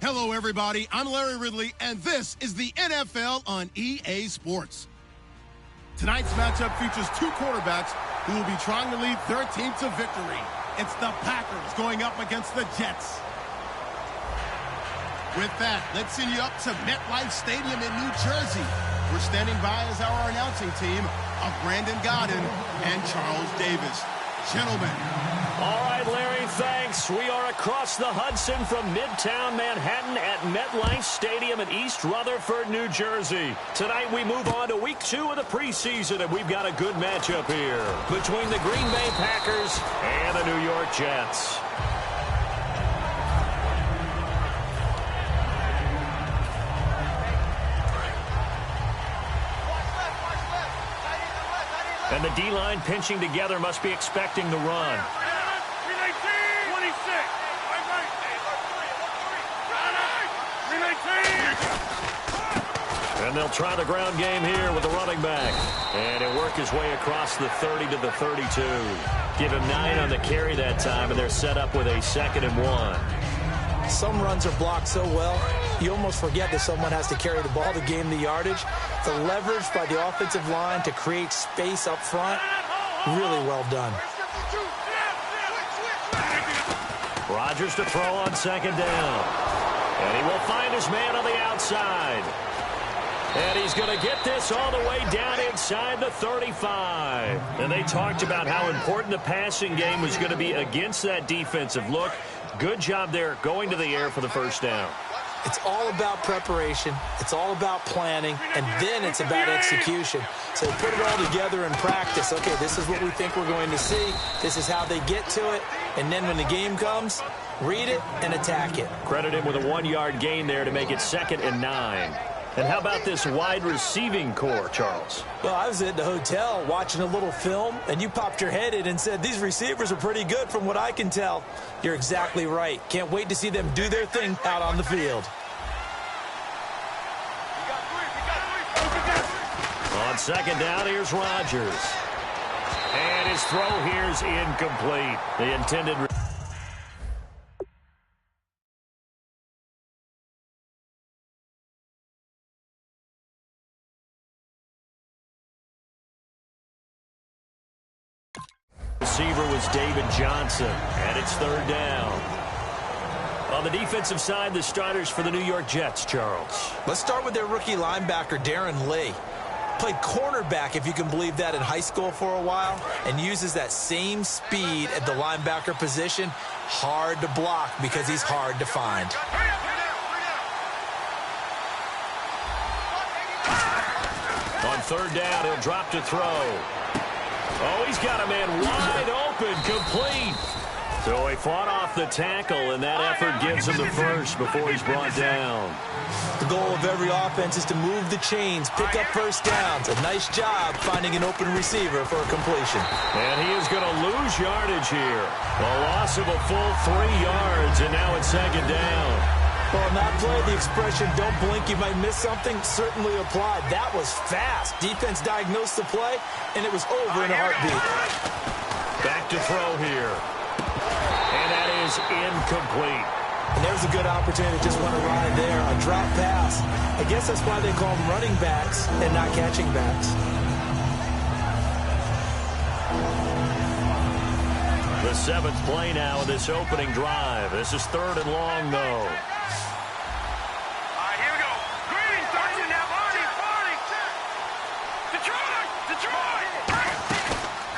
Hello, everybody. I'm Larry Ridley, and this is the NFL on EA Sports. Tonight's matchup features two quarterbacks who will be trying to lead their team to victory. It's the Packers going up against the Jets. With that, let's send you up to MetLife Stadium in New Jersey. We're standing by as our announcing team of Brandon Godden and Charles Davis. Gentlemen. All right, Larry, thanks. We are across the Hudson from Midtown Manhattan at MetLife Stadium in East Rutherford, New Jersey. Tonight we move on to week 2 of the preseason, and we've got a good matchup here between the Green Bay Packers and the New York Jets. And the D-line pinching together must be expecting the run. And they'll try the ground game here with the running back. And he'll work his way across the 30 to the 32. Give him 9 on the carry that time, and they're set up with a 2nd and 1. Some runs are blocked so well, you almost forget that someone has to carry the ball to gain the yardage. The leverage by the offensive line to create space up front, really well done. Rodgers to throw on 2nd down. And he will find his man on the outside. And he's going to get this all the way down inside the 35. And they talked about how important the passing game was going to be against that defensive look. Good job there going to the air for the first down. It's all about preparation. It's all about planning. And then it's about execution. So put it all together in practice. Okay, this is what we think we're going to see. This is how they get to it. And then when the game comes, read it and attack it. Credit him with a 1-yard gain there to make it 2nd and 9. And how about this wide receiving core, Charles? Well, I was at the hotel watching a little film, and you popped your head in and said, these receivers are pretty good from what I can tell. You're exactly right. Can't wait to see them do their thing out on the field. On 2nd down, here's Rodgers. And his throw here's incomplete. The intended... receiver was David Johnson, and it's 3rd down. On the defensive side, the starters for the New York Jets, Charles. Let's start with their rookie linebacker, Darren Lee. Played cornerback, if you can believe that, in high school for a while, and uses that same speed at the linebacker position. Hard to block because he's hard to find. On 3rd down, he'll drop to throw. Oh, he's got a man wide open, complete. So he fought off the tackle, and that effort gives him the first before he's brought down. The goal of every offense is to move the chains, pick up first downs. A nice job finding an open receiver for a completion. And he is going to lose yardage here. A loss of a full 3 yards, and now it's 2nd down. Well, on that play, the expression, don't blink, you might miss something, certainly applied. That was fast. Defense diagnosed the play, and it was over in a heartbeat. Back to throw here. And that is incomplete. And there's a good opportunity to just want to ride there. A drop pass. I guess that's why they call them running backs and not catching backs. The 7th play now of this opening drive. This is 3rd and long, though.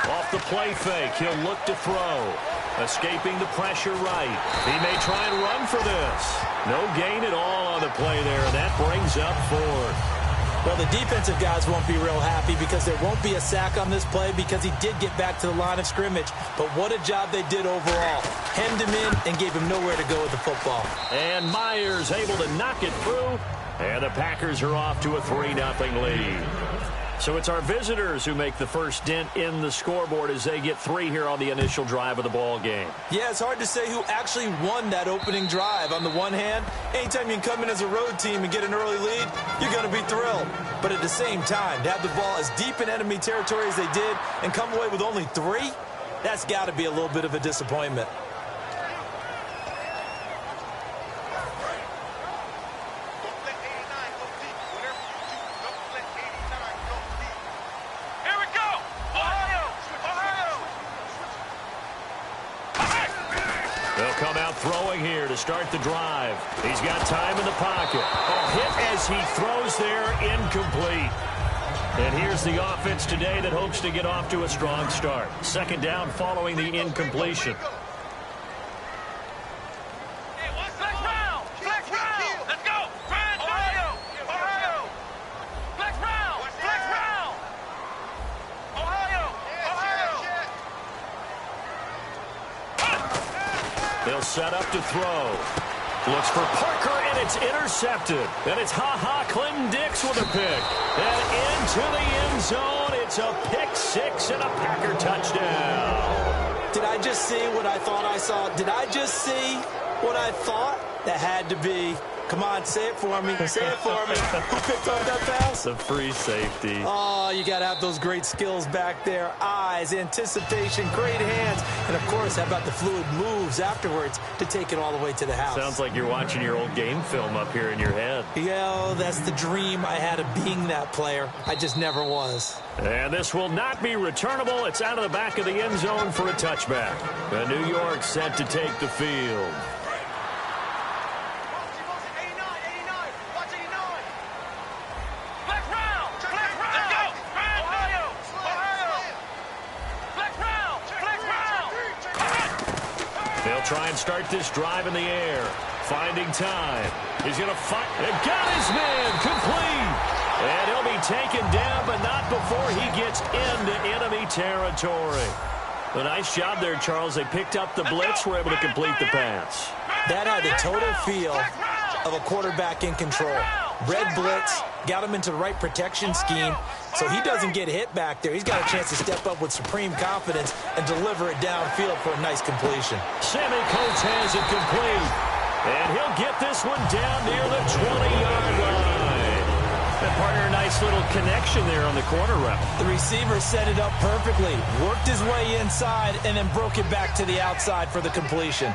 Off the play fake, he'll look to throw. Escaping the pressure right. He may try and run for this. No gain at all on the play there. That brings up 4th. Well, the defensive guys won't be real happy because there won't be a sack on this play because he did get back to the line of scrimmage. But what a job they did overall. Hemmed him in and gave him nowhere to go with the football. And Myers able to knock it through. And the Packers are off to a 3-0 lead. So it's our visitors who make the first dent in the scoreboard as they get 3 here on the initial drive of the ball game. Yeah, it's hard to say who actually won that opening drive. On the one hand, anytime you can come in as a road team and get an early lead, you're going to be thrilled. But at the same time, to have the ball as deep in enemy territory as they did and come away with only 3, that's got to be a little bit of a disappointment. They'll come out throwing here to start the drive. He's got time in the pocket. A hit as he throws there, incomplete. And here's the offense today that hopes to get off to a strong start. Second down following the incompletion. They'll set up to throw. Looks for Parker, and it's intercepted. And it's Clinton Dix with a pick. And into the end zone. It's a pick six and a Packer touchdown. Did I just see what I thought I saw? Did I just see what I thought? That had to be. Come on, say it for me. Say it for me. Who picked up that pass? The free safety. Oh, you got to have those great skills back there. Eyes, anticipation, great hands. And, of course, how about the fluid moves afterwards to take it all the way to the house? Sounds like you're watching your old game film up here in your head. Yeah, that's the dream I had of being that player. I just never was. And this will not be returnable. It's out of the back of the end zone for a touchback. And New York set to take the field. They'll try and start this drive in the air. Finding time. He's going to fight. And got his man complete. And he'll be taken down, but not before he gets into enemy territory. A nice job there, Charles. They picked up the blitz, were able to complete the pass. That had the total feel of a quarterback in control. Red blitz, got him into the right protection scheme, so he doesn't get hit back there. He's got a chance to step up with supreme confidence and deliver it downfield for a nice completion. Sammy Coates has it complete. And he'll get this one down near the 20-yard line. And partner, a nice little connection there on the corner route. The receiver set it up perfectly, worked his way inside, and then broke it back to the outside for the completion.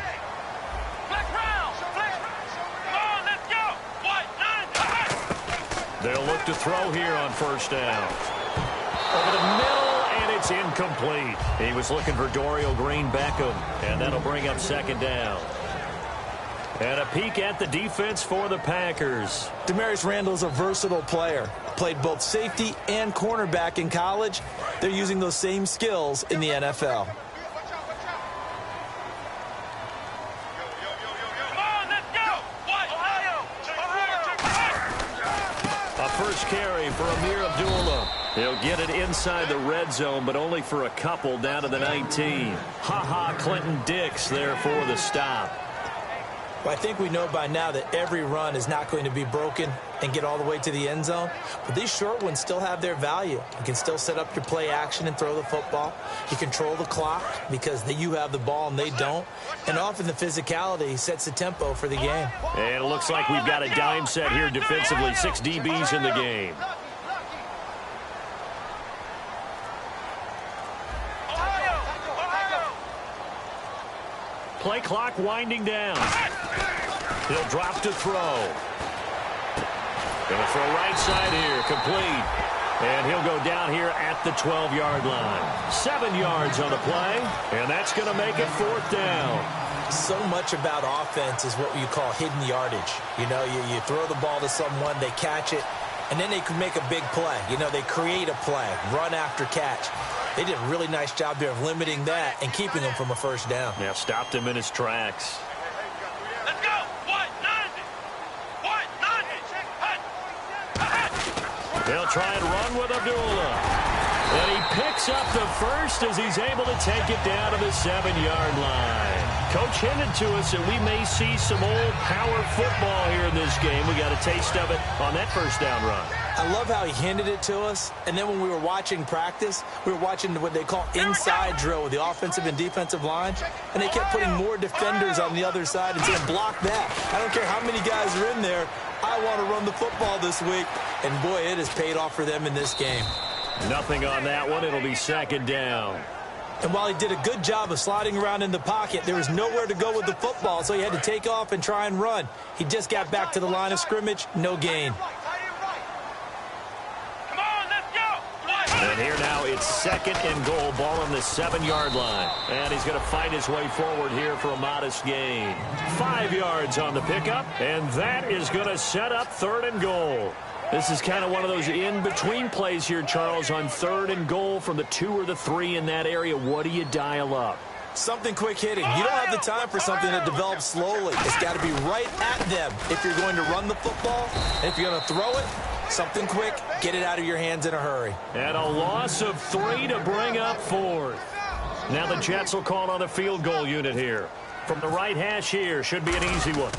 They'll look to throw here on first down. Over the middle, and it's incomplete. He was looking for Dorial Green-Beckham, and that'll bring up second down. And a peek at the defense for the Packers. Demarius Randall's a versatile player. Played both safety and cornerback in college. They're using those same skills in the NFL. First carry for Amir Abdullah. He'll get it inside the red zone, but only for a couple down to the 19. Clinton Dix there for the stop. Well, I think we know by now that every run is not going to be broken and get all the way to the end zone. But these short ones still have their value. You can still set up your play action and throw the football. You control the clock because you have the ball and they don't. And often the physicality sets the tempo for the game. And it looks like we've got a dime set here defensively. 6 DBs in the game. Play clock winding down. He'll drop to throw. Gonna throw right side here, complete. And he'll go down here at the 12-yard line. 7 yards on the play, and that's gonna make it fourth down. So much about offense is what you call hidden yardage. You know, you throw the ball to someone, they catch it, and then they can make a big play. You know, they create a play, run after catch. They did a really nice job there of limiting that and keeping him from a first down. Yeah, stopped him in his tracks. Let's go. They'll try and run with Abdullah. And he picks up the first as he's able to take it down to the 7-yard line. Coach hinted to us that we may see some old power football here in this game. We got a taste of it on that first down run. I love how he hinted it to us. And then when we were watching practice, we were watching what they call inside drill with the offensive and defensive line. And they kept putting more defenders on the other side and saying, block that. I don't care how many guys are in there. I want to run the football this week. And, boy, it has paid off for them in this game. Nothing on that one. It'll be second down. And while he did a good job of sliding around in the pocket, there was nowhere to go with the football, so he had to take off and try and run. He just got back to the line of scrimmage. No gain. And here now It's 2nd and goal, ball on the 7-yard line. And he's going to fight his way forward here for a modest gain. 5 yards on the pickup, and that is going to set up 3rd and goal. This is kind of one of those in-between plays here, Charles, on 3rd and goal from the 2 or the 3 in that area. What do you dial up? Something quick hitting. You don't have the time for something that develops slowly. It's got to be right at them if you're going to run the football. And if you're going to throw it, something quick, get it out of your hands in a hurry. And a loss of 3 to bring up 4th. Now the Jets will call on the field goal unit here. From the right hash here, should be an easy one.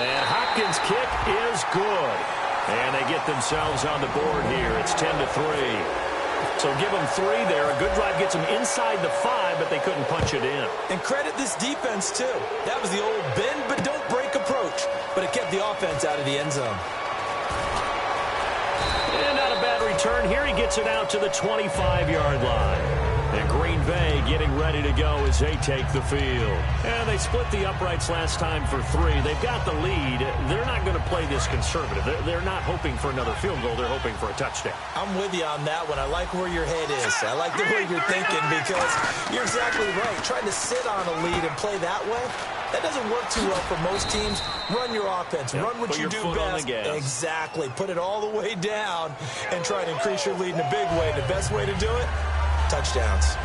And Hopkins' kick is good. And they get themselves on the board here. It's 10-3. So give them 3 there. A good drive gets them inside the 5, but they couldn't punch it in. And credit this defense, too. That was the old bend but don't break approach. But it kept the offense out of the end zone. And not a bad return here. He gets it out to the 25-yard line. And Green Bay getting ready to go as they take the field. And they split the uprights last time for 3. They've got the lead. They're not going to play this conservative. They're not hoping for another field goal. They're hoping for a touchdown. I'm with you on that one. I like where your head is. I like the way you're thinking because you're exactly right. Trying to sit on a lead and play that way, that doesn't work too well for most teams. Run your offense. Yep. Run what you do best. Exactly. Put it all the way down and try to increase your lead in a big way. The best way to do it, touchdowns.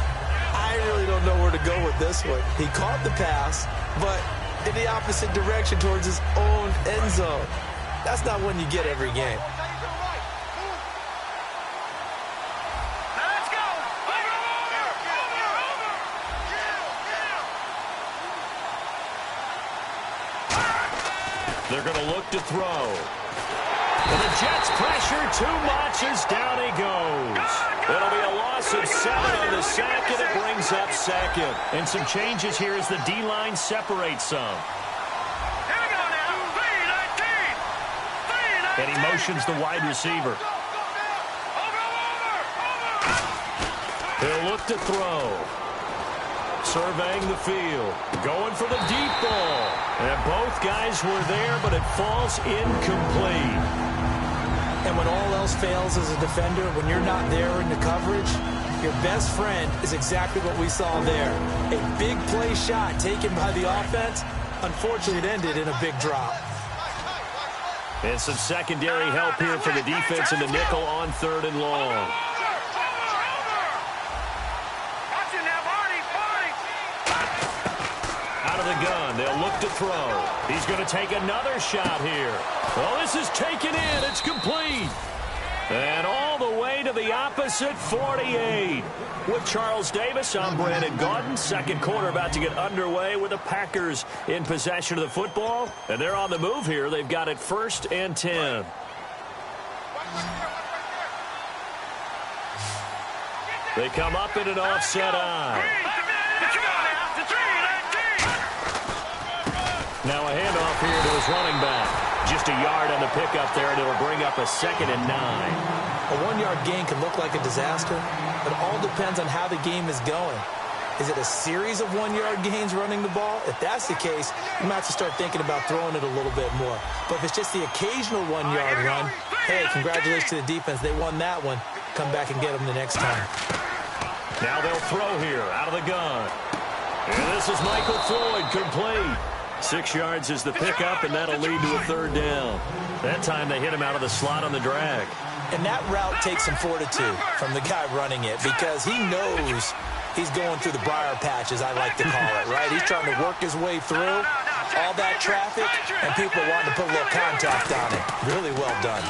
I really don't know where to go with this one. He caught the pass, but in the opposite direction towards his own end zone. That's not one you get every game. Let's go! They're going to look to throw. And the Jets pressure too much as down he goes. It'll be a loss of 7 on the sack, and it brings up 2nd. And some changes here as the D-line separates some. Here we go now. 3-19. And he motions the wide receiver. He'll look to throw. Surveying the field. Going for the deep ball. And both guys were there, but it falls incomplete. And when all else fails as a defender, when you're not there in the coverage, your best friend is exactly what we saw there. A big play shot taken by the offense. Unfortunately, it ended in a big drop. And some secondary help here for the defense in the nickel on 3rd and long. Out of the gun, they'll look to throw. He's going to take another shot here. Well, this is taken in. It's complete. And all the way to the opposite 48. With Charles Davis, I'm Brandon Gaudin. 2nd quarter about to get underway with the Packers in possession of the football. And they're on the move here. They've got it 1st and 10. They come up in an offset eye. Now a handoff here to his running back. Just a yard on the pickup there, and it'll bring up a 2nd and 9. A 1-yard gain can look like a disaster, but it all depends on how the game is going. Is it a series of 1-yard gains running the ball? If that's the case, you might have to start thinking about throwing it a little bit more. But if it's just the occasional 1-yard run, hey, congratulations to the defense. They won that one. Come back and get them the next time. Now they'll throw here out of the gun. And this is Michael Floyd, complete. 6 yards is the pickup, and that'll lead to a 3rd down. That time they hit him out of the slot on the drag. And that route takes some fortitude from the guy running it because he knows he's going through the briar patch, as I like to call it, right? He's trying to work his way through all that traffic, and people wanting to put a little contact on it. Really well done.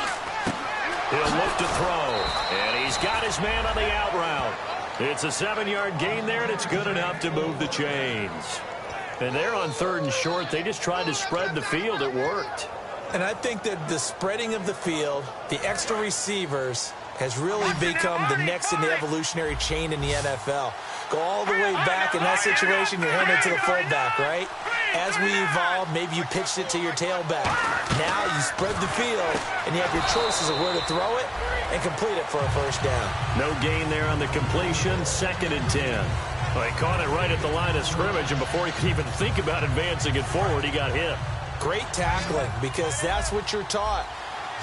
He'll look to throw, and he's got his man on the out route. It's a 7-yard gain there, and it's good enough to move the chains. And they're on 3rd and short. They just tried to spread the field. It worked. And I think that the spreading of the field, the extra receivers, has really become the next in the evolutionary chain in the NFL. Go all the way back in that situation, you're handed to the fullback, right? As we evolve, maybe you pitched it to your tailback. Now you spread the field, and you have your choices of where to throw it and complete it for a 1st down. No gain there on the completion, 2nd and 10. Well, he caught it right at the line of scrimmage, and before he could even think about advancing it forward, he got hit. Great tackling, because that's what you're taught.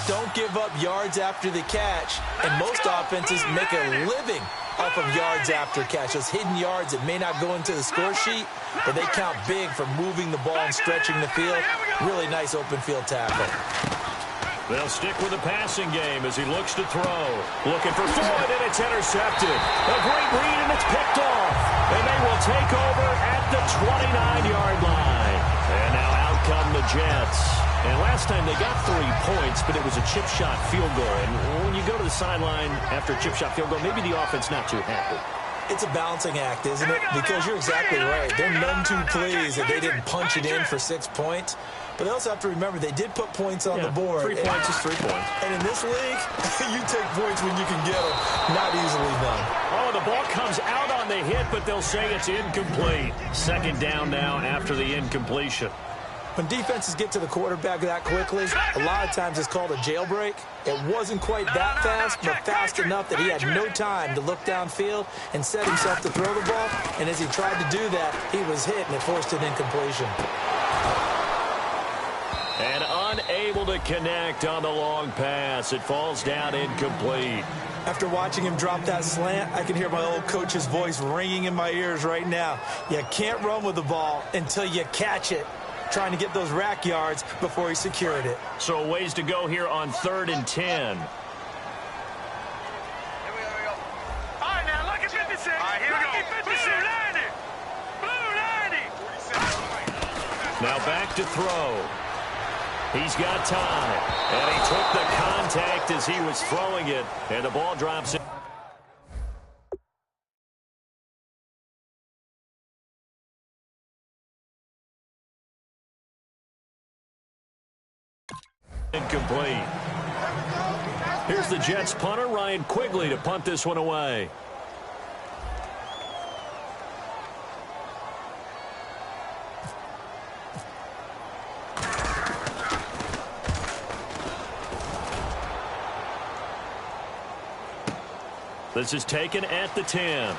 don't give up yards after the catch, and most offenses make a living off of yards after catch. Those hidden yards that may not go into the score sheet, but they count big for moving the ball and stretching the field. Really nice open field tackle. They'll stick with the passing game as he looks to throw. Looking for Floyd, and it's intercepted. A great read, and it's picked off. And they will take over at the 29-yard line. And now out come the Jets. And last time they got 3 points, but it was a chip shot field goal. And when you go to the sideline after a chip shot field goal, maybe the offense not too happy. It's a balancing act, isn't it? Because you're exactly right. They're none too pleased that they didn't punch it in for 6 points. But they also have to remember they did put points on the board. 3 points is 3 points. And in this league, you take points when you can get them. Not easily done. Oh, the ball comes out on the hit, but they'll say it's incomplete. Second down now after the incompletion. When defenses get to the quarterback that quickly, a lot of times it's called a jailbreak. It wasn't quite that fast, but fast enough that he had no time to look downfield and set himself to throw the ball. And as he tried to do that, he was hit, and it forced an incompletion. And unable to connect on the long pass. It falls down incomplete. After watching him drop that slant, I can hear my old coach's voice ringing in my ears right now. You can't run with the ball until you catch it. Trying to get those rack yards before he secured it. So a ways to go here on 3rd and 10. Here we go. All right, now look at 56. All right, here we go. 56. Blue 90. Now back to throw. He's got time. And he took the contact as he was throwing it. And the ball drops in. Incomplete. Here's the Jets punter, Ryan Quigley, to punt this one away. This is taken at the 10.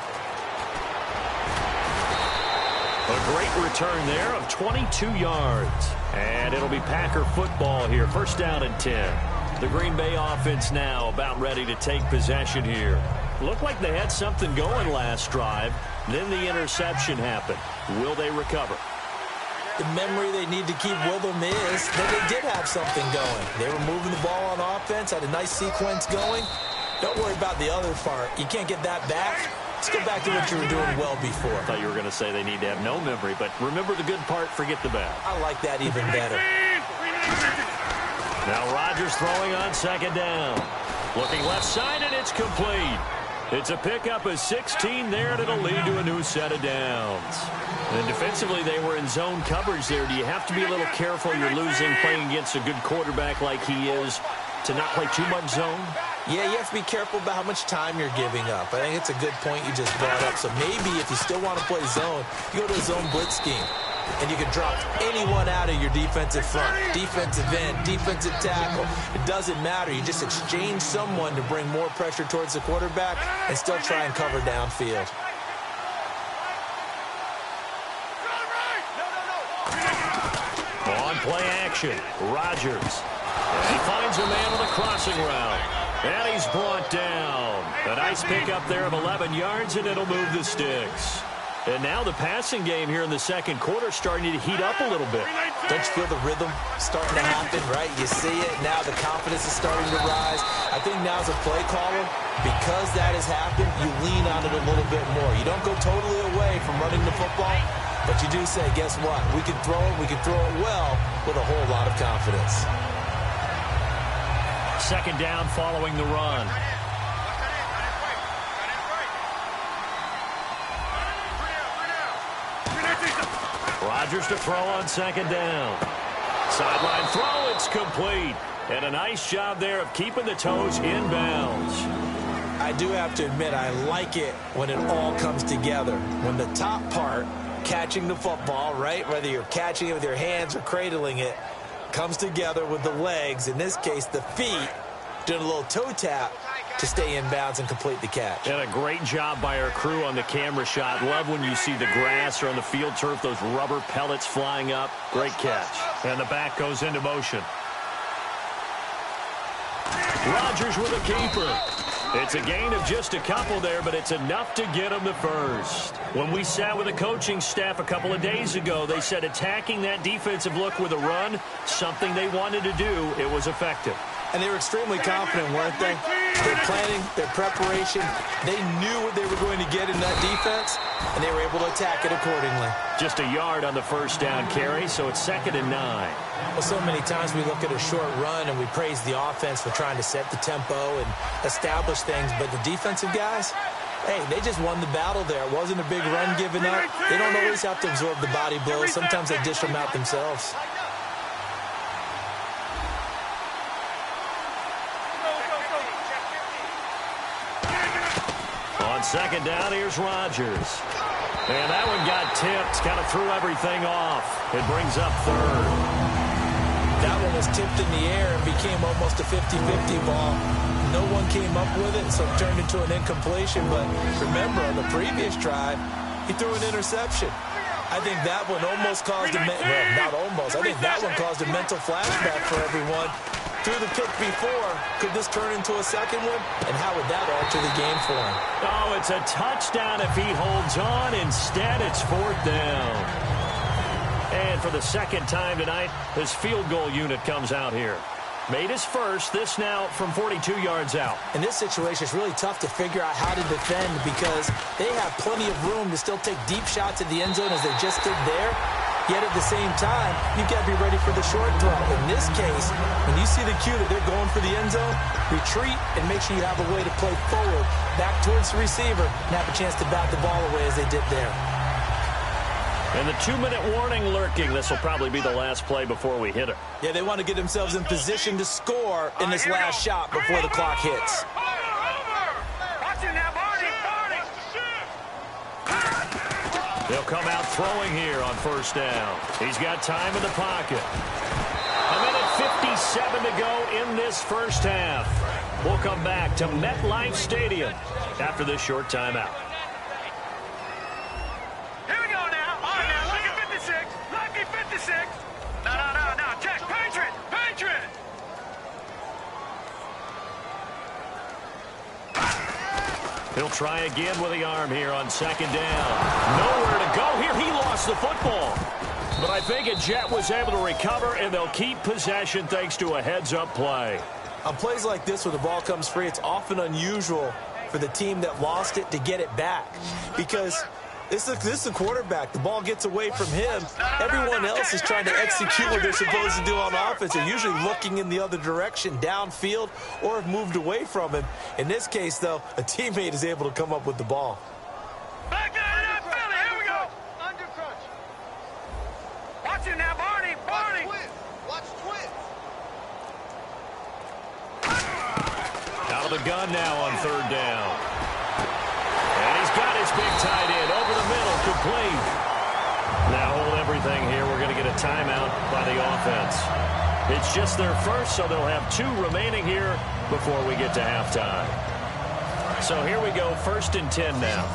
A great return there of 22 yards. And it'll be Packer football here. First down and 10. The Green Bay offense now about ready to take possession here. Looked like they had something going last drive. Then the interception happened. Will they recover? The memory they need to keep with them is that they did have something going. They were moving the ball on offense, had a nice sequence going. Don't worry about the other part. You can't get that back. Let's go back to what you were doing well before. I thought you were going to say they need to have no memory, but remember the good part, forget the bad. I like that even better. Now Rodgers throwing on 2nd down. Looking left side, and it's complete. It's a pickup of 16 there, and it'll lead to a new set of downs. And defensively, they were in zone coverage there. Do you have to be a little careful? You're losing playing against a good quarterback like he is to not play too much zone? Yeah, you have to be careful about how much time you're giving up. I think it's a good point you just brought up. So maybe if you still want to play zone, you go to a zone blitz scheme. And you can drop anyone out of your defensive front. Defensive end, defensive tackle. It doesn't matter. You just exchange someone to bring more pressure towards the quarterback and still try and cover downfield. On play action, Rodgers. And he finds a man on the crossing route. And he's brought down. A nice pickup there of 11 yards, and it'll move the sticks. And now the passing game here in the second quarter starting to heat up a little bit. Don't you feel the rhythm starting to happen, right? You see it. Now the confidence is starting to rise. I think now as a play caller, because that has happened, you lean on it a little bit more. You don't go totally away from running the football, but you do say, guess what? We can throw it. We can throw it well with a whole lot of confidence. Second down following the run. Rodgers to throw on 2nd down. Sideline throw, it's complete. And a nice job there of keeping the toes in bounds. I do have to admit, I like it when it all comes together. When the top part, catching the football, right, whether you're catching it with your hands or cradling it, comes together with the legs, in this case the feet, doing a little toe tap to stay in bounds and complete the catch. And a great job by our crew on the camera shot. Love when you see the grass or on the field turf, those rubber pellets flying up. Great catch. And the back goes into motion. Rodgers with a keeper. It's a gain of just a couple there, but it's enough to get them the first. When we sat with the coaching staff a couple of days ago, they said attacking that defensive look with a run, something they wanted to do, it was effective. And they were extremely confident, weren't they? Their planning, their preparation, they knew what they were going to get in that defense, and they were able to attack it accordingly. Just a yard on the first down carry, so it's 2nd and 9. Well, so many times we look at a short run and we praise the offense for trying to set the tempo and establish things, but the defensive guys, hey, they just won the battle there. It wasn't a big run given up. They don't always have to absorb the body blows. Sometimes they dish them out themselves. On 2nd down, here's Rodgers. And that one got tipped, kind of threw everything off. It brings up 3rd. That one was tipped in the air and became almost a 50-50 ball. No one came up with it, so it turned into an incompletion. But remember, on the previous drive, he threw an interception. I think that one almost caused a not almost. I think that one caused a mental flashback for everyone. Threw the pick before. Could this turn into a second one? And how would that alter the game for him? Oh, it's a touchdown if he holds on. Instead, it's 4th down. And for the second time tonight, his field goal unit comes out here. Made his first, this now from 42 yards out. In this situation, it's really tough to figure out how to defend because they have plenty of room to still take deep shots at the end zone as they just did there. Yet at the same time, you've got to be ready for the short throw. In this case, when you see the cue that they're going for the end zone, retreat and make sure you have a way to play forward, back towards the receiver, and have a chance to bat the ball away as they did there. And the 2-minute warning lurking. This will probably be the last play before we hit it. Yeah, they want to get themselves in position to score in this last shot before the clock hits. They'll come out throwing here on 1st down. He's got time in the pocket. A minute 57 to go in this first half. We'll come back to MetLife Stadium after this short timeout. Here we go now. All right, now, lucky 56. Lucky 56. No. Check. Patriot. He'll try again with the arm here on 2nd down. Nowhere to go here. He lost the football. But I think a Jet was able to recover, and they'll keep possession thanks to a heads-up play. On plays like this where the ball comes free, it's often unusual for the team that lost it to get it back because this is the quarterback. The ball gets away from him. Everyone else is trying to execute what they're supposed to do on offense. They're usually looking in the other direction, downfield, or have moved away from him. In this case, though, a teammate is able to come up with the ball. Back down that Philly. Here we go. Under crunch. Watch it now, Barney. Watch twins. Out of the gun now on 3rd down. And he's got his big tight end over the middle, complete. Now hold everything here. We're going to get a timeout by the offense. It's just their first, so they'll have 2 remaining here before we get to halftime. So here we go, 1st and 10 now.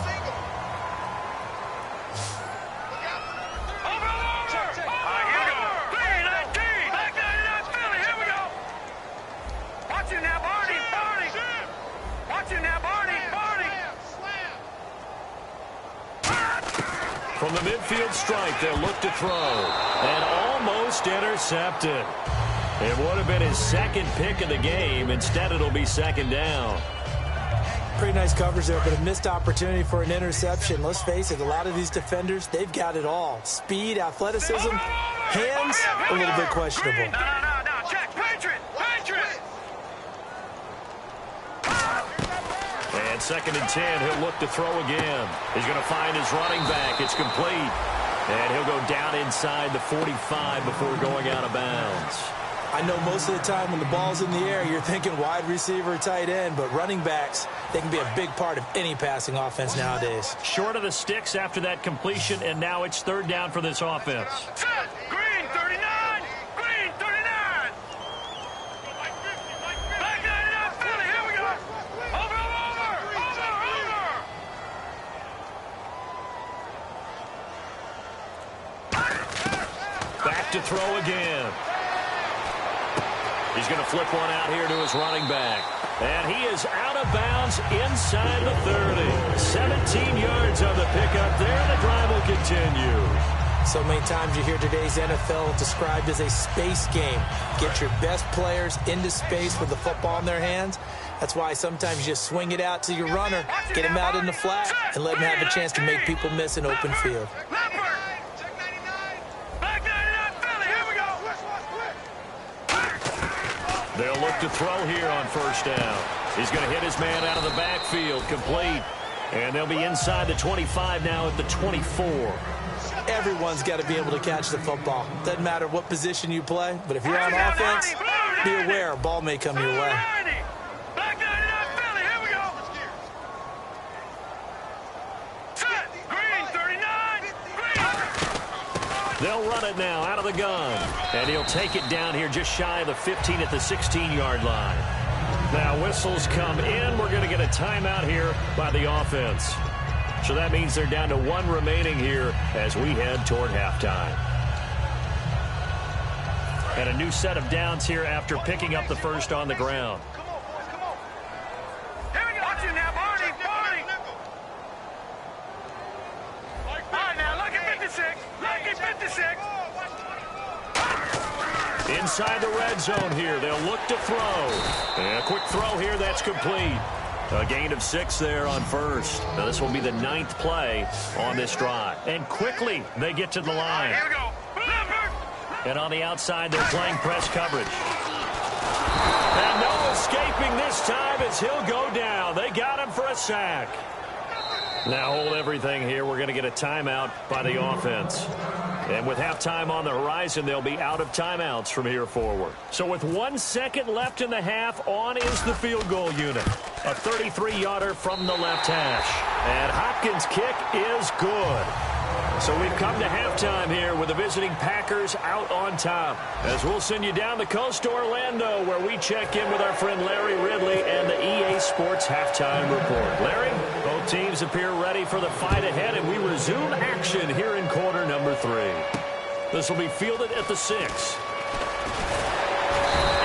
From the midfield strike, they'll look to throw. And almost intercepted. It would have been his 2nd pick of the game. Instead, it'll be 2nd down. Pretty nice coverage there, but a missed opportunity for an interception. Let's face it, a lot of these defenders, they've got it all. Speed, athleticism, hands, a little bit questionable. No. Check. Patriot. And 2nd and 10, he'll look to throw again. He's going to find his running back. It's complete. And he'll go down inside the 45 before going out of bounds. I know most of the time when the ball's in the air, you're thinking wide receiver, tight end, but running backs, they can be a big part of any passing offense nowadays. Short of the sticks after that completion, and now it's 3rd down for this offense. Set. Green 39. Green 39. Back down that Philly. Here we go. Over. Back to throw again. He's going to flip one out here to his running back. And he is out of bounds inside the 30. 17 yards on the pickup there, and the drive will continue. So many times you hear today's NFL described as a space game. Get your best players into space with the football in their hands. That's why sometimes you just swing it out to your runner, get him out in the flat, and let him have a chance to make people miss an open field. They'll look to throw here on first down. He's going to hit his man out of the backfield, complete. And they'll be inside the 25 now at the 24. Everyone's got to be able to catch the football. Doesn't matter what position you play, but if you're on offense, be aware a ball may come your way. They'll run it now out of the gun. And he'll take it down here just shy of the 15 at the 16-yard line. Now whistles come in. We're going to get a timeout here by the offense. So that means they're down to one remaining here as we head toward halftime. And a new set of downs here after picking up the first on the ground. Come on, boys, come on. Here we go. Watch you now, Barney. All right, now, look at 56. Look at 56. Inside the red zone here. They'll look to throw. And a quick throw here. That's complete. A gain of 6 there on first. Now this will be the 9th play on this drive. And quickly they get to the line. Here we go. And on the outside they're playing press coverage. And no escaping this time as he'll go down. They got him for a sack. Now hold everything here. We're going to get a timeout by the offense. And with halftime on the horizon, they'll be out of timeouts from here forward. So with 1 second left in the half, on is the field goal unit. A 33-yarder from the left hash. And Hopkins' kick is good. So we've come to halftime here with the visiting Packers out on top. As we'll send you down the coast to Orlando, where we check in with our friend Larry Ridley and the EA Sports Halftime Report. Larry, both teams appear ready for the fight ahead, and we resume action here in quarter number 3. This will be fielded at the 6.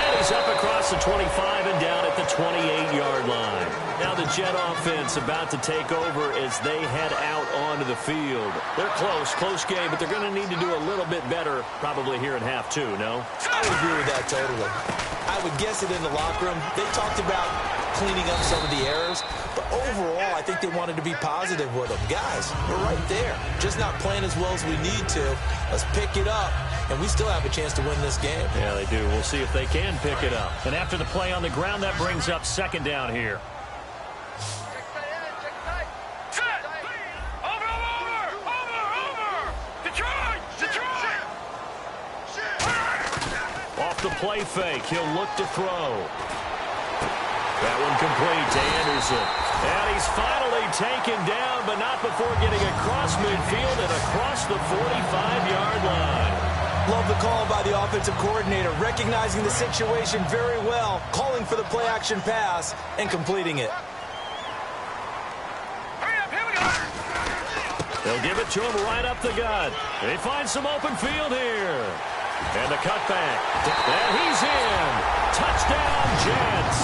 And he's up across the 25 and down at the 28-yard line. Now the Jet offense about to take over as they head out onto the field. They're close game, but they're going to need to do a little bit better probably here in half 2, no? I would agree with that totally. I would guess it in the locker room. They talked about cleaning up some of the errors, but overall, I think they wanted to be positive with them. Guys, we're right there. Just not playing as well as we need to. Let's pick it up, and we still have a chance to win this game. Yeah, they do. We'll see if they can pick it up. And after the play on the ground, that brings up second down here. The play fake. He'll look to throw. That one complete to Anderson. And he's finally taken down, but not before getting across midfield and across the 45-yard line. Love the call by the offensive coordinator, recognizing the situation very well, calling for the play-action pass, and completing it. Hurry up, here we go. They'll give it to him right up the gut. They find some open field here. And the cutback. And he's in. Touchdown, Jets.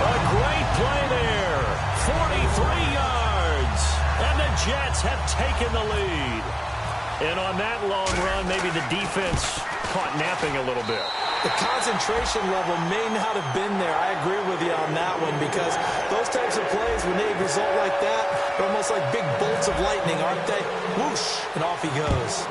A great play there. 43 yards. And the Jets have taken the lead. And on that long run, maybe the defense caught napping a little bit. The concentration level may not have been there. I agree with you on that one, because those types of plays, when they result like that, they're almost like big bolts of lightning, aren't they? Whoosh, and off he goes.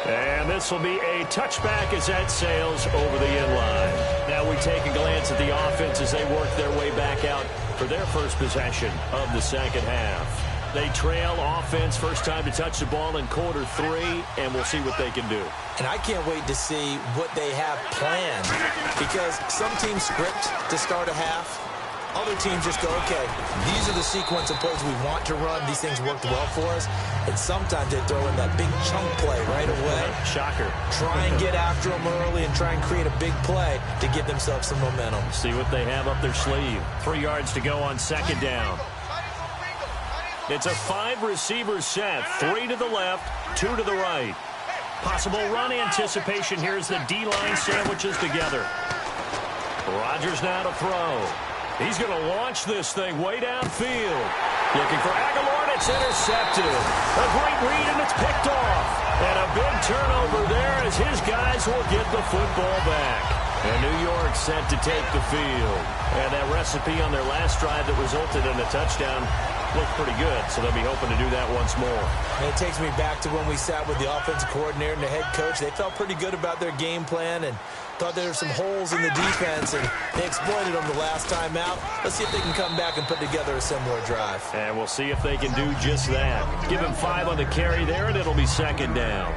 And this will be a touchback as that sails over the end line. Now we take a glance at the offense as they work their way back out for their first possession of the second half. They trail offense, first time to touch the ball in quarter 3, and we'll see what they can do. And I can't wait to see what they have planned, because some teams script to start a half. Other teams just go, okay, these are the sequence of plays we want to run. These things worked well for us. And sometimes they throw in that big chunk play right away. Shocker. Try and get after them early and try and create a big play to give themselves some momentum. See what they have up their sleeve. 3 yards to go on second down. It's a 5-receiver set. 3 to the left, 2 to the right. Possible run anticipation here as the D-line sandwiches together. Rodgers now to throw. He's going to launch this thing way downfield. Looking for Aguilar, and it's intercepted. A great read, and it's picked off. And a big turnover there as his guys will get the football back. And New York set to take the field. And that recipe on their last drive that resulted in a touchdown looked pretty good, so they'll be hoping to do that once more. And it takes me back to when we sat with the offensive coordinator and the head coach. They felt pretty good about their game plan and thought there were some holes in the defense, and they exploited them the last time out. Let's see if they can come back and put together a similar drive. And we'll see if they can do just that. Give him 5 on the carry there, and it'll be second down.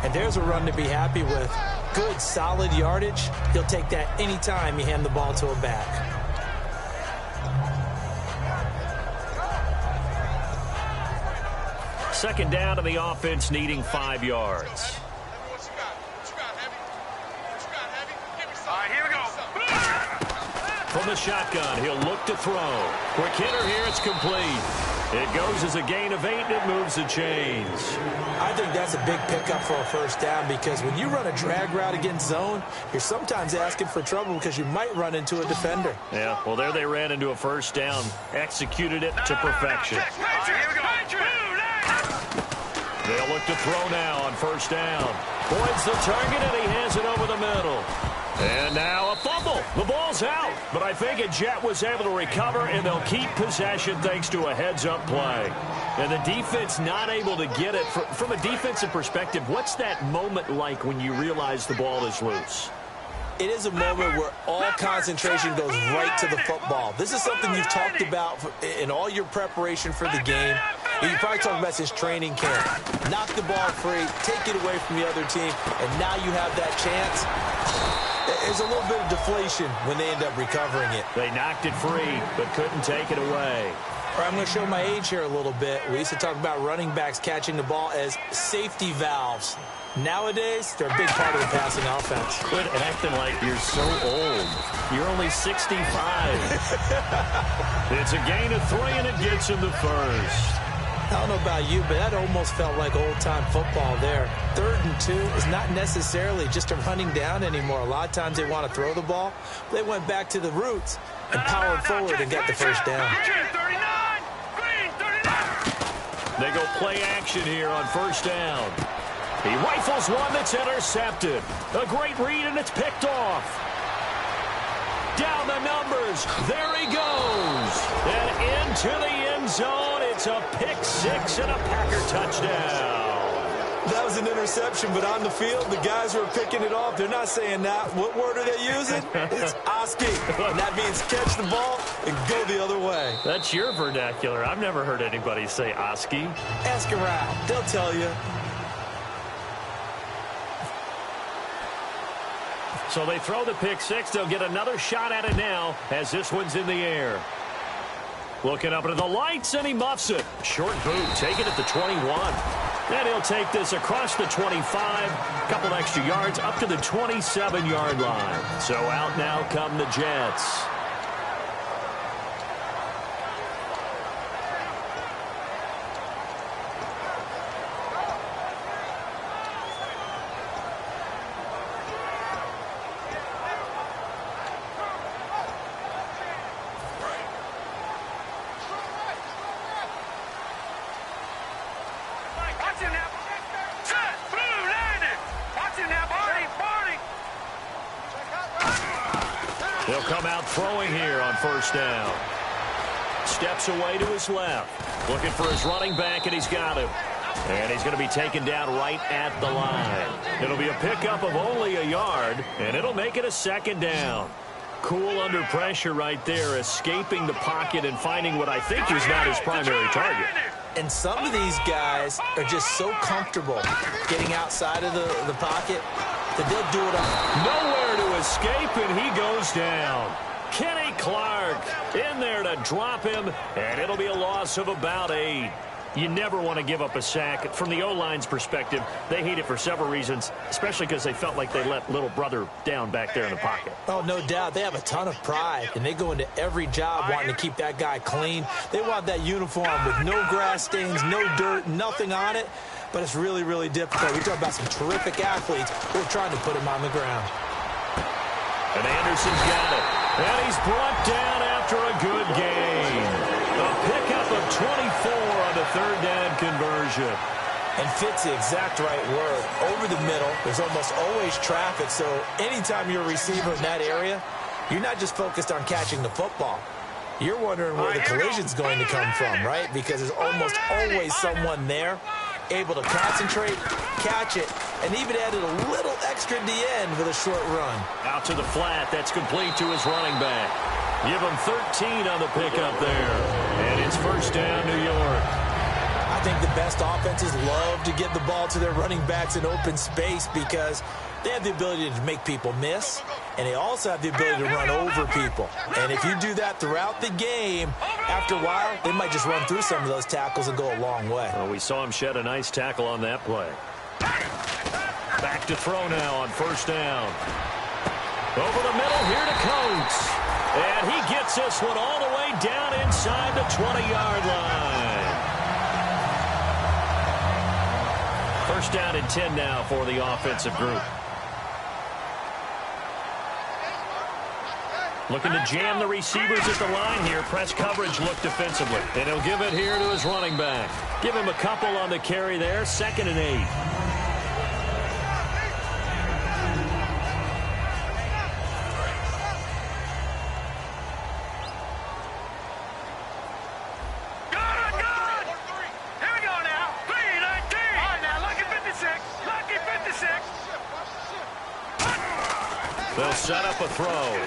And there's a run to be happy with. Good, solid yardage. He'll take that anytime you hand the ball to a back. Second down to the offense, needing 5 yards. All right, here we go. From the shotgun, he'll look to throw. Quick hitter here, it's complete. It goes as a gain of 8, and it moves the chains. I think that's a big pickup for a first down because when you run a drag route against zone, you're sometimes asking for trouble because you might run into a defender. Yeah, well, there they ran into a first down. Executed it to perfection. All right, here we go. They'll look to throw now on first down. Points the target, and he hands it over the middle. And now a fumble. The ball's out, but I think a Jet was able to recover, and they'll keep possession thanks to a heads-up play. And the defense not able to get it. From a defensive perspective, what's that moment like when you realize the ball is loose? It is a moment where all concentration goes right to the football. This is something you've talked about in all your preparation for the game. And you probably talked about since training camp. Knock the ball free, take it away from the other team, and now you have that chance. There's a little bit of deflation when they end up recovering it. They knocked it free, but couldn't take it away. All right, I'm going to show my age here a little bit. We used to talk about running backs catching the ball as safety valves. Nowadays, they're a big part of the passing offense. Quit acting like you're so old. You're only 65. It's a gain of 3, and it gets him the first. I don't know about you, but that almost felt like old-time football there. 3rd and 2 is not necessarily just a running down anymore. A lot of times they want to throw the ball. They went back to the roots and powered forward and got the first down. They go play action here on first down. He rifles one that's intercepted. A great read, and it's picked off. Down the numbers. There he goes. And into the end zone. It's a pick 6 and a Packer touchdown. That was an interception, but on the field, the guys who are picking it off, they're not saying that. What word are they using? It's Oski. And that means catch the ball and go the other way. That's your vernacular. I've never heard anybody say Oski. Ask around. They'll tell you. So they throw the pick 6. They'll get another shot at it now as this one's in the air. Looking up into the lights, and he muffs it. Short boot, taken at the 21. And he'll take this across the 25. A couple extra yards up to the 27-yard line. So out now come the Jets. He'll come out throwing here on first down. Steps away to his left. Looking for his running back, and he's got him. And he's going to be taken down right at the line. It'll be a pickup of only a yard, and it'll make it a second down. Cool under pressure right there, escaping the pocket and finding what I think is not his primary target. And some of these guys are just so comfortable getting outside of the pocket that they'll do it on. Nowhere to escape, and he goes down. Kenny Clark in there to drop him, and it'll be a loss of about 8. You never want to give up a sack. From the O-line's perspective, they hate it for several reasons, especially because they felt like they let little brother down back there in the pocket. Oh, no doubt. They have a ton of pride, and they go into every job wanting to keep that guy clean. They want that uniform with no grass stains, no dirt, nothing on it. But it's really, really difficult. We talk about some terrific athletes who are trying to put him on the ground. And Anderson's got it. And he's brought down after a good game. A pickup of 24 on the third down conversion. And fits the exact right word. Over the middle, there's almost always traffic, so anytime you're a receiver in that area, you're not just focused on catching the football. You're wondering where the collision's going to come from, right? Because there's almost always someone there able to concentrate, catch it, and even added a little extra at the end with a short run. Out to the flat. That's complete to his running back. Give him 13 on the pickup there. And it's first down, New York. I think the best offenses love to get the ball to their running backs in open space because they have the ability to make people miss, and they also have the ability to run over people. And if you do that throughout the game, after a while, they might just run through some of those tackles and go a long way. Well, we saw him shed a nice tackle on that play. Back to throw now on first down. Over the middle, here to Coates. And he gets this one all the way down inside the 20-yard line. First down and 10 now for the offensive group. Looking to jam the receivers at the line here. Press coverage look defensively. And he'll give it here to his running back. Give him a couple on the carry there. 2nd and 8. They'll set up a throw.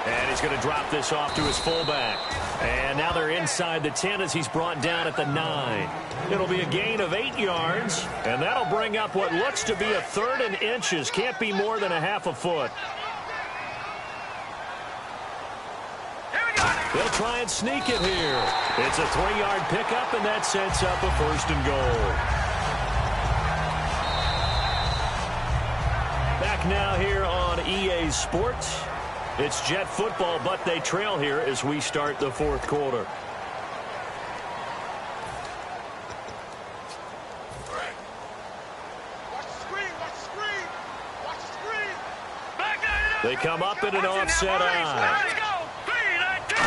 And he's going to drop this off to his fullback. And now they're inside the 10 as he's brought down at the 9. It'll be a gain of 8 yards. And that'll bring up what looks to be a 3rd and inches. Can't be more than a half a foot. They'll try and sneak it here. It's a 3-yard pickup, and that sets up a 1st and goal. Back now here on EA Sports. It's Jet football, but they trail here as we start the 4th quarter. They come up in an offset eye.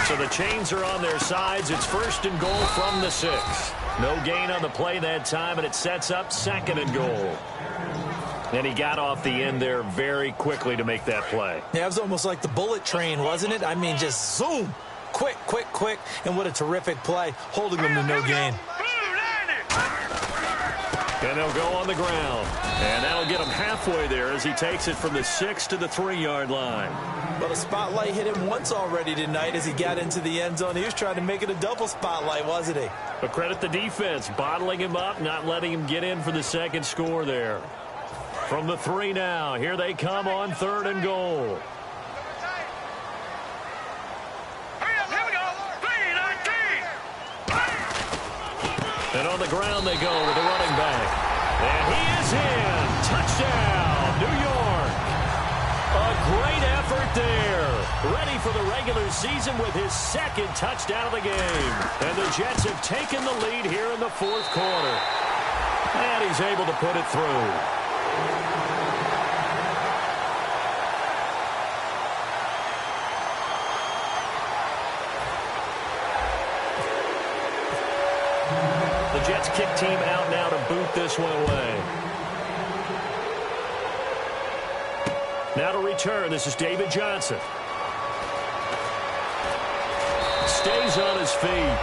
So the chains are on their sides. It's 1st and goal from the 6. No gain on the play that time, and it sets up 2nd and goal. And he got off the end there very quickly to make that play. Yeah, it was almost like the bullet train, wasn't it? I mean, just zoom. Quick, quick, quick. And what a terrific play, holding them to no gain. And they'll go on the ground. And that'll get him halfway there as he takes it from the 6 to the 3-yard line. Well, the spotlight hit him once already tonight as he got into the end zone. He was trying to make it a double spotlight, wasn't he? But credit the defense, bottling him up, not letting him get in for the 2nd score there. From the 3 now, here they come on 3rd and goal. And on the ground they go with the running back. And he is in. Touchdown, New York. A great effort there. Ready for the regular season with his 2nd touchdown of the game. And the Jets have taken the lead here in the 4th quarter. And he's able to put it through. The Jets kick team out now to boot this one away. Now to return, this is David Johnson. Stays on his feet.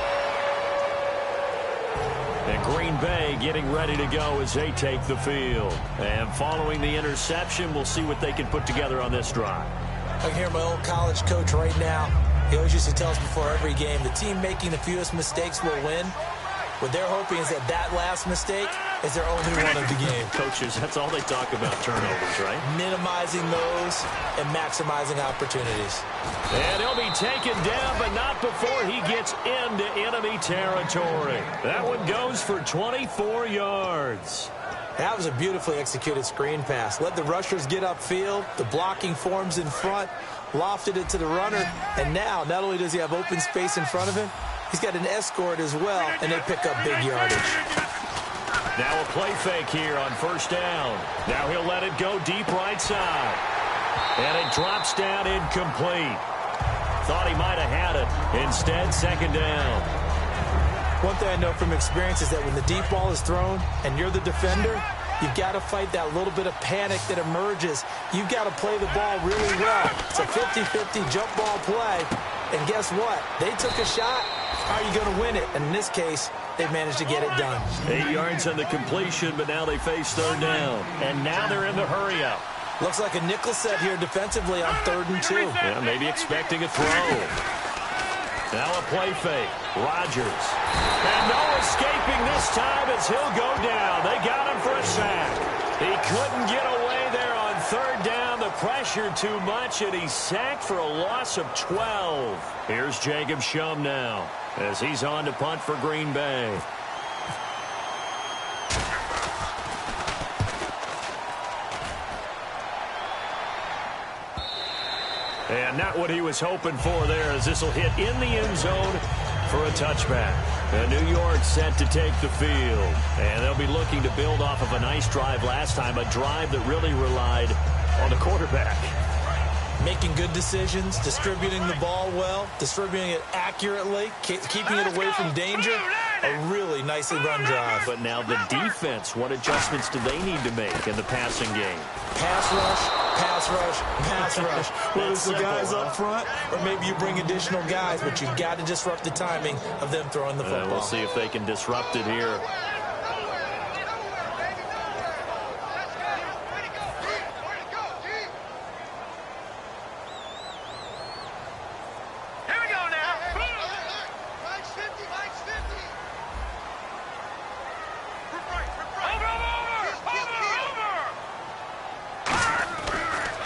And Green Bay getting ready to go as they take the field. And following the interception, we'll see what they can put together on this drive. I can hear my old college coach right now. He always used to tell us before every game, the team making the fewest mistakes will win. What they're hoping is that last mistake is their only one of the game. Coaches, that's all they talk about, turnovers, right? Minimizing those and maximizing opportunities. And he'll be taken down, but not before he gets into enemy territory. That one goes for 24 yards. That was a beautifully executed screen pass. Let the rushers get upfield. The blocking forms in front. Lofted it to the runner. And now, not only does he have open space in front of him, he's got an escort as well, and they pick up big yardage. Now a play fake here on first down. Now he'll let it go deep right side. And it drops down incomplete. Thought he might have had it. Instead, second down. One thing I know from experience is that when the deep ball is thrown and you're the defender, you've got to fight that little bit of panic that emerges. You've got to play the ball really well. It's a 50-50 jump ball play. And guess what? They took a shot. How are you going to win it? And in this case, they managed to get it done. 8 yards on the completion, but now they face third down. And now they're in the hurry-up. Looks like a nickel set here defensively on 3rd and 2. Yeah, maybe expecting a throw. Now a play fake. Rodgers. And no escaping this time as he'll go down. They got him for a sack. He couldn't get away there on 3rd down. The pressure too much, and he's sacked for a loss of 12. Here's Jacob Shum now as he's on to punt for Green Bay. And not what he was hoping for there, as this will hit in the end zone for a touchback. And New York set to take the field. And they'll be looking to build off of a nice drive last time, a drive that really relied on the quarterback. Making good decisions, distributing the ball well, distributing it accurately, keeping it away from danger. A really nicely run drive. But now the defense, what adjustments do they need to make in the passing game? Pass rush, pass rush, pass rush. Whether it's the guys up front or maybe you bring additional guys, but you've got to disrupt the timing of them throwing the football. We'll see if they can disrupt it here.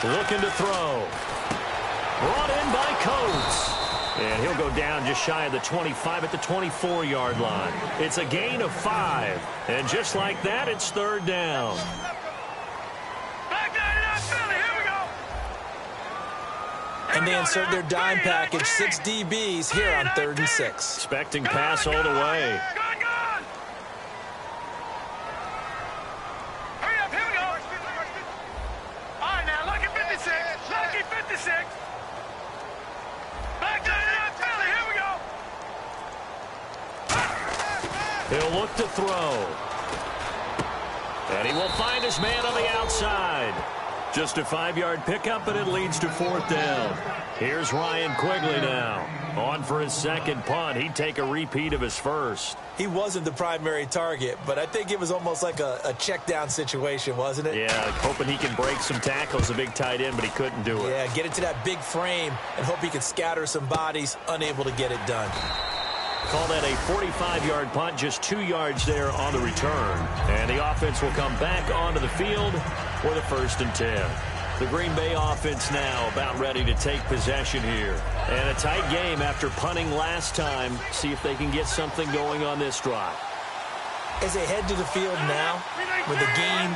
Looking to throw. Brought in by Coates. And he'll go down just shy of the 25 at the 24-yard line. It's a gain of 5. And just like that, it's 3rd down. And they insert their dime package, 6 DBs here on 3rd and 6. Expecting pass all the way. He'll look to throw. And he will find his man on the outside. Just a 5-yard pickup, and it leads to 4th down. Here's Ryan Quigley now. On for his second punt. He'd take a repeat of his first. He wasn't the primary target, but I think it was almost like a check down situation, wasn't it? Yeah, hoping he can break some tackles, a big tight end, but he couldn't do it. Yeah, get into that big frame and hope he could scatter some bodies, unable to get it done. Call that a 45-yard punt, just 2 yards there on the return. And the offense will come back onto the field for the 1st and 10. The Green Bay offense now about ready to take possession here. And a tight game after punting last time. See if they can get something going on this drive. As they head to the field now, with the game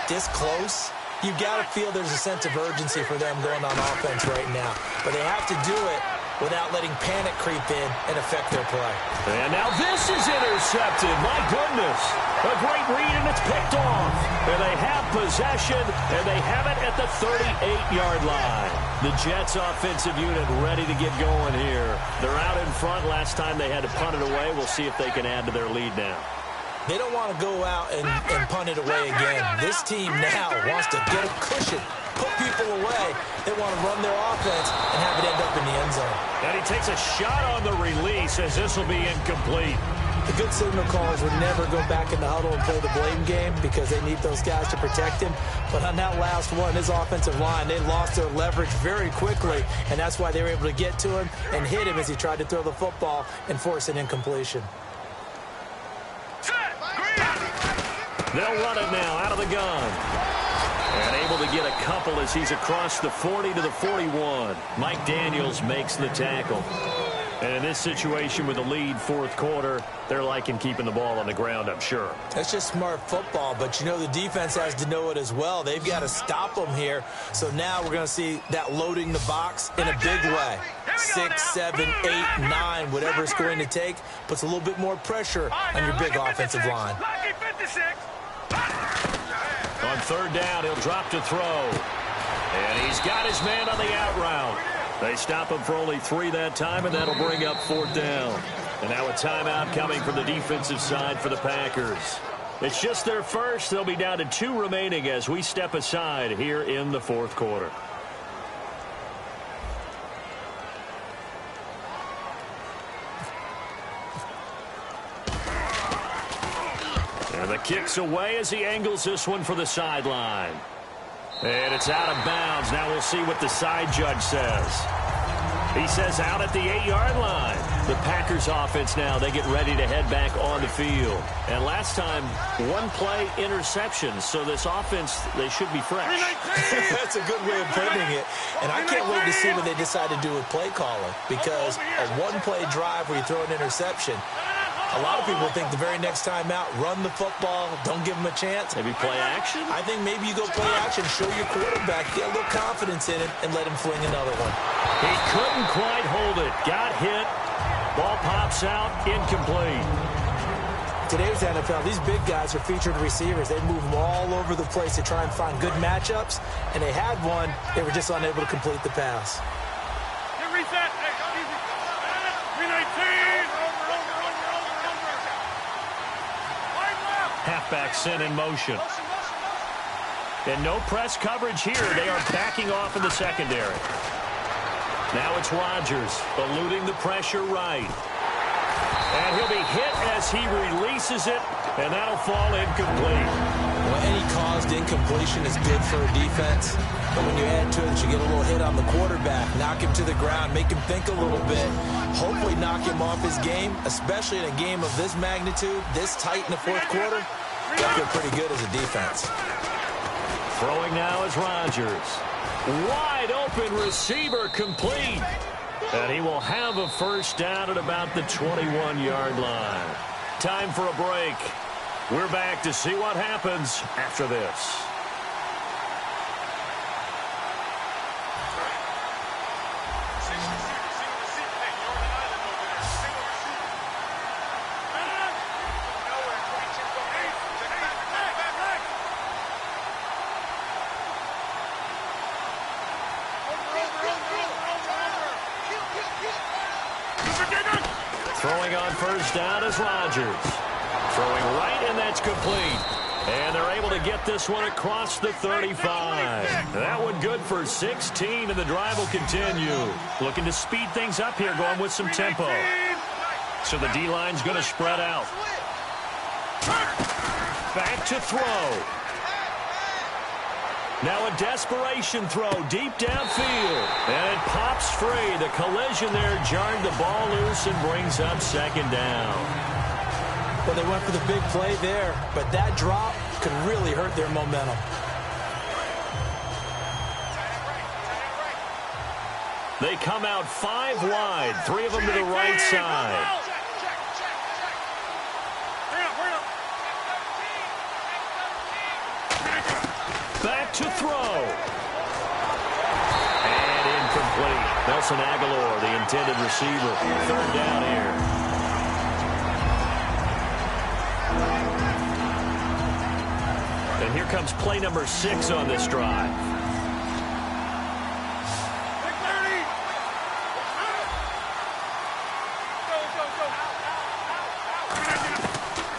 this close, you've got to feel there's a sense of urgency for them going on offense right now. But they have to do it without letting panic creep in and affect their play. And now this is intercepted. My goodness. A great read, and it's picked off. And they have possession, and they have it at the 38-yard line. The Jets offensive unit ready to get going here. They're out in front. Last time they had to punt it away. We'll see if they can add to their lead now. They don't want to go out and punt it away again. This team now wants to get a cushion, put people away. They want to run their offense and have it end up in the end zone. And he takes a shot on the release as this will be incomplete. The good signal callers would never go back in the huddle and play the blame game because they need those guys to protect him. But on that last one, his offensive line, they lost their leverage very quickly, and that's why they were able to get to him and hit him as he tried to throw the football and force an incompletion. They'll run it now out of the gun. And able to get a couple as he's across the 40 to the 41. Mike Daniels makes the tackle. And in this situation with the lead fourth quarter, they're liking keeping the ball on the ground, I'm sure. That's just smart football, but you know the defense has to know it as well. They've got to stop them here. So now we're going to see that loading the box in a big way. 6, 7, 8, 9, whatever it's going to take, puts a little bit more pressure on your big offensive line. On third down, he'll drop to throw. And he's got his man on the out route. They stop him for only 3 that time, and that'll bring up fourth down. And now a timeout coming from the defensive side for the Packers. It's just their first. They'll be down to 2 remaining as we step aside here in the fourth quarter. And the kick's away as he angles this one for the sideline. And it's out of bounds. Now we'll see what the side judge says. He says out at the 8-yard line. The Packers offense now, they get ready to head back on the field. And last time, 1-play interception. So this offense, they should be fresh. That's a good way of putting it. And I can't wait to see what they decide to do with play calling. Because a 1-play drive where you throw an interception, a lot of people think the very next time out, run the football, don't give them a chance. Maybe play action? I think maybe you go play action, show your quarterback, get a little confidence in it, and let him fling another one. He couldn't quite hold it. Got hit. Ball pops out, incomplete. Today's NFL, these big guys are featured receivers. They move them all over the place to try and find good matchups, and they had one. They were just unable to complete the pass. Reset. Hey, 319. Halfback sent in motion. And no press coverage here. They are backing off in the secondary. Now it's Rodgers eluding the pressure right. And he'll be hit as he releases it, and that'll fall incomplete. Well, any caused incompletion is good for a defense. But when you add to it that you get a little hit on the quarterback, knock him to the ground, make him think a little bit, hopefully knock him off his game, especially in a game of this magnitude, this tight in the fourth quarter, they'll feel pretty good as a defense. Throwing now is Rodgers. Wide open receiver complete. And he will have a first down at about the 21-yard line. Time for a break. We're back to see what happens after this. Throwing on first down is Rodgers. Throwing right, and that's complete. And they're able to get this one across the 35. That one good for 16, and the drive will continue. Looking to speed things up here, going with some tempo. So the D-line's going to spread out. Back to throw. Now a desperation throw deep downfield. And it pops free. The collision there jarred the ball loose and brings up second down. Well, they went for the big play there, but that drop could really hurt their momentum. They come out 5 wide, 3 of them to the right side. Back to throw. And incomplete. Nelson Aguilar, the intended receiver. Third down here. And here comes play number 6 on this drive.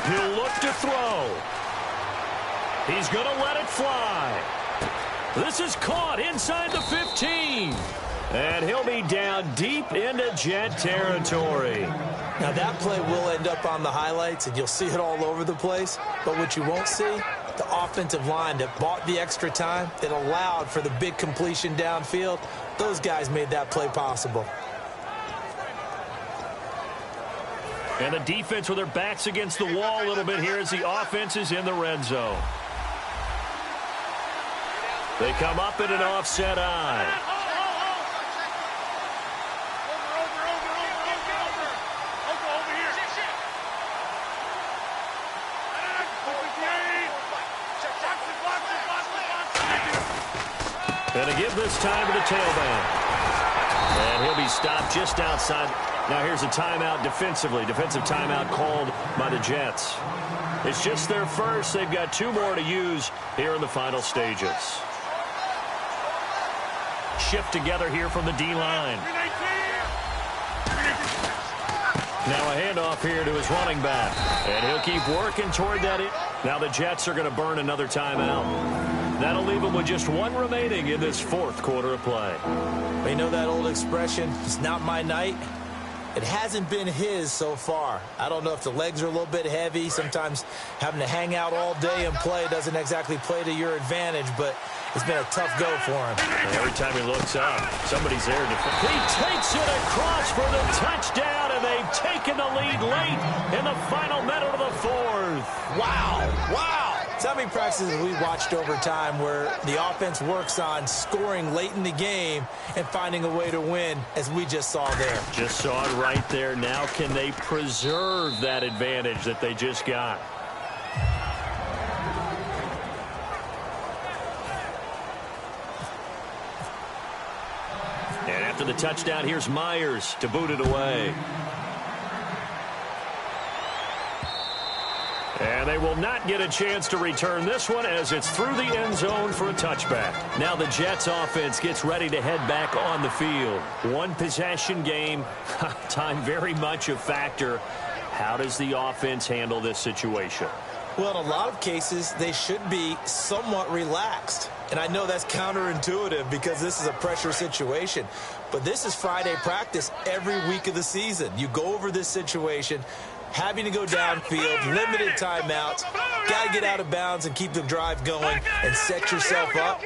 He'll look to throw. He's going to let it fly. This is caught inside the 15. And he'll be down deep into Jet territory. Now, that play will end up on the highlights, and you'll see it all over the place. But what you won't see, the offensive line that bought the extra time, that allowed for the big completion downfield, those guys made that play possible. And the defense with their backs against the wall a little bit here as the offense is in the red zone. They come up in an offset eye. Going to give this time to the tailback. And he'll be stopped just outside. Now here's a timeout defensively. Defensive timeout called by the Jets. It's just their first. They've got 2 more to use here in the final stages. Shift together here from the D-line. Now a handoff here to his running back. And he'll keep working toward that. Now the Jets are going to burn another timeout. That'll leave them with just 1 remaining in this 4th quarter of play. You know that old expression, it's not my night? It hasn't been his so far. I don't know if the legs are a little bit heavy. Sometimes having to hang out all day and play doesn't exactly play to your advantage, but it's been a tough go for him. And every time he looks up, somebody's there. He takes it across for the touchdown, and they've taken the lead late in the final minute of the 4th. Wow, wow. So how many practices we watched over time where the offense works on scoring late in the game and finding a way to win, as we just saw there. Just saw it right there. Now can they preserve that advantage that they just got? And after the touchdown, here's Myers to boot it away. And they will not get a chance to return this one as it's through the end zone for a touchback. Now the Jets offense gets ready to head back on the field. 1 possession game. Time very much a factor. How does the offense handle this situation? Well, in a lot of cases, they should be somewhat relaxed. And I know that's counterintuitive because this is a pressure situation. But this is Friday practice every week of the season. You go over this situation, having to go downfield, limited timeouts, got to get out of bounds and keep the drive going and set yourself up.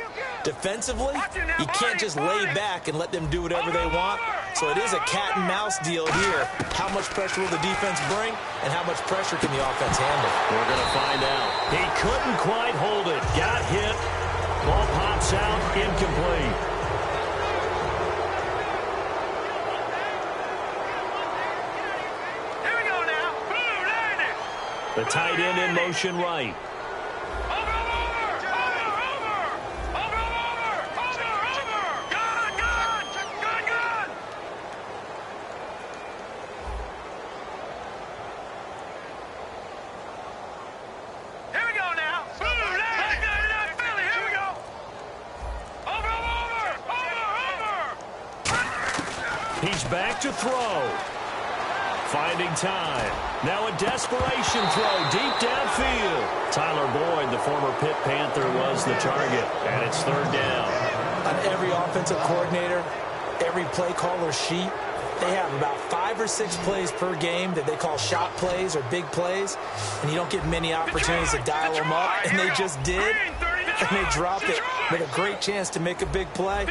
Defensively, you can't just lay back and let them do whatever they want. So it is a cat and mouse deal here. How much pressure will the defense bring and how much pressure can the offense handle? We're going to find out. He couldn't quite hold it. Got hit. Ball pops out, incomplete. The tight end in motion right. Here we go now. Philly, here we go. Over. He's back to throw. Finding time. Now a desperation throw deep downfield. Tyler Boyd, the former Pitt Panther, was the target. And it's 3rd down. On every offensive coordinator, every play caller sheet, they have about 5 or 6 plays per game that they call shot plays or big plays. And you don't get many opportunities to dial them up. And they just did. And they dropped it with a great chance to make a big play.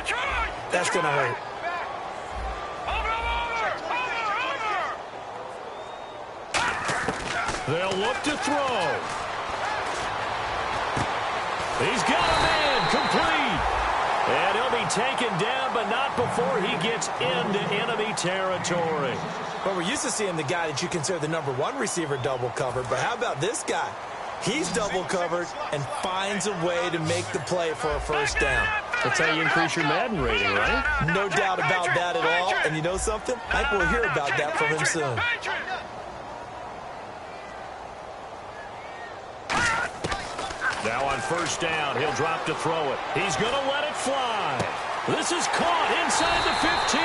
That's going to hurt. They'll look to throw. He's got a man complete. And he'll be taken down, but not before he gets into enemy territory. Well, we're used to seeing the guy that you consider the #1 receiver double covered. But how about this guy? He's double covered and finds a way to make the play for a 1st down. That's how you increase your Madden rating, right? No doubt about that at all. And you know something? I think we'll hear about that from him soon. Now on 1st down, he'll drop to throw it. He's going to let it fly. This is caught inside the 15.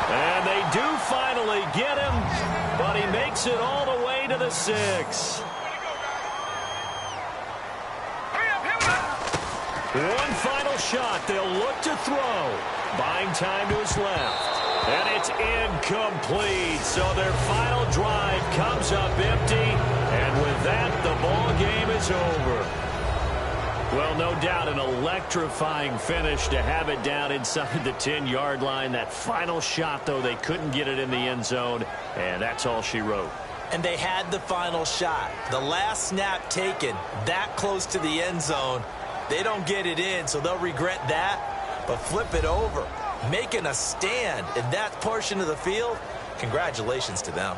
And they do finally get him, but he makes it all the way to the 6. One final shot. They'll look to throw. Buying time to his left. And it's incomplete. So their final drive comes up empty. And with that, the ball game is over. Well, no doubt an electrifying finish to have it down inside the 10-yard line. That final shot, though, they couldn't get it in the end zone, and that's all she wrote. And they had the final shot. The last snap taken that close to the end zone. They don't get it in, so they'll regret that. But flip it over, making a stand in that portion of the field, congratulations to them.